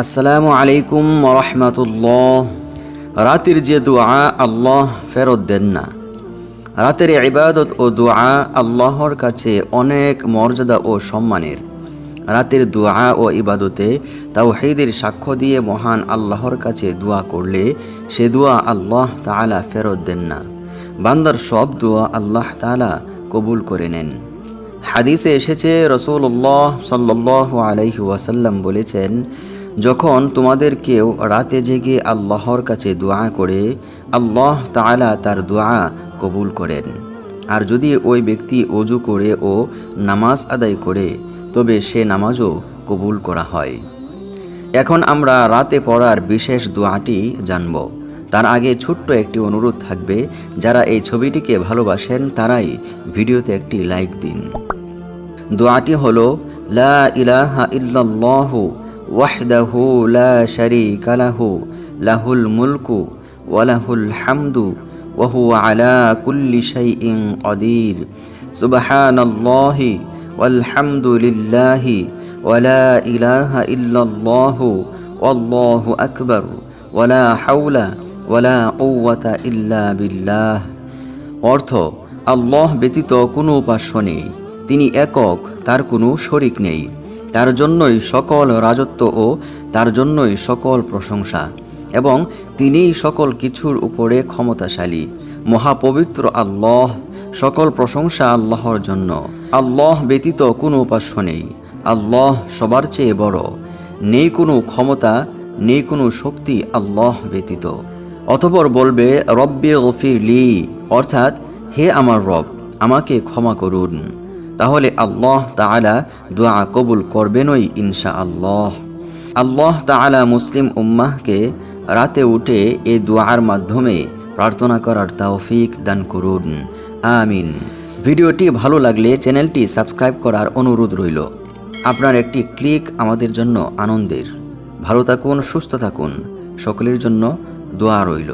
আসসালামু আলাইকুম রহমতুল্লাহ। রাতের যে দোয়া আল্লাহ ফেরত দেন না। রাতের ইবাদত ও দোয়া আল্লাহর কাছে অনেক মর্যাদা ও সম্মানের। রাতের দোয়া ও ইবাদতে তাওহীদের সাক্ষ্য দিয়ে মহান আল্লাহর কাছে দোয়া করলে সে দোয়া আল্লাহ তাআলা ফেরত দেন না। বান্দার সব দোয়া আল্লাহ তাআলা কবুল করে নেন। হাদিসে এসেছে, রাসূলুল্লাহ সাল্লাল্লাহু আলাইহি ওয়াসাল্লাম বলেছেন, যখন তোমাদের কেউ রাতে জেগে আল্লাহর কাছে দোয়া করে, আল্লাহ তাআলা তার দোয়া কবুল করেন। আর যদি ওই ব্যক্তি ওযু করে ও নামাজ আদায় করে, তবে সে নামাজও কবুল করা হয়। এখন আমরা রাতে পড়ার বিশেষ দোয়াটি জানব। তার আগে ছোট্ট একটি অনুরোধ থাকবে, যারা এই ছবিটিকে ভালোবাসেন তারাই ভিডিওতে একটি লাইক দিন। দোয়াটি হলো, লা ইলাহা ইল্লাল্লাহু ওয়াহদাহু লা শারীকা লাহু লাহুল মুলকু ওয়া লাহুল হামদু ওয়া হুয়া আলা কুল্লি শাইইন কাদির। সুবহানাল্লাহি ওয়াল হামদুলিল্লাহি ওয়া লা ইলাহা ইল্লাল্লাহু ওয়াল্লাহু আকবার ওয়া লা হাওলা ওয়া লা কুওয়াতা ইল্লা বিল্লাহ। অর্থ, আল্লাহ ব্যতীত কোনো উপাস্য নেই, তিনি একক, তার কোনো শরিক নেই। তার জন্যই সকল রাজত্ব ও তার জন্যই সকল প্রশংসা, এবং তিনিই সকল কিছুর উপরে ক্ষমতাশালী। মহাপবিত্র আল্লাহ, সকল প্রশংসা আল্লাহর জন্য। আল্লাহ ব্যতীত কোনো উপাস্য নেই। আল্লাহ সবার চেয়ে বড়। নেই কোনো ক্ষমতা, নেই কোনো শক্তি আল্লাহ ব্যতীত। অতঃপর বলবে, রব্বি গফিরলি, অর্থাৎ হে আমার রব, আমাকে ক্ষমা করুন। তাহলে আল্লাহ তাআলা দোয়া কবুল করবেনই ইনশাআল্লাহ। আল্লাহ তাআলা মুসলিম উম্মাহকে রাতে উঠে এই দোয়ার মাধ্যমে প্রার্থনা করার তৌফিক দান করুন, আমিন। ভিডিওটি ভালো লাগলে চ্যানেলটি সাবস্ক্রাইব করার অনুরোধ রইল। আপনার একটি ক্লিক আমাদের জন্য আনন্দের। ভালো থাকুন, সুস্থ থাকুন, সকলের জন্য দোয়া রইল।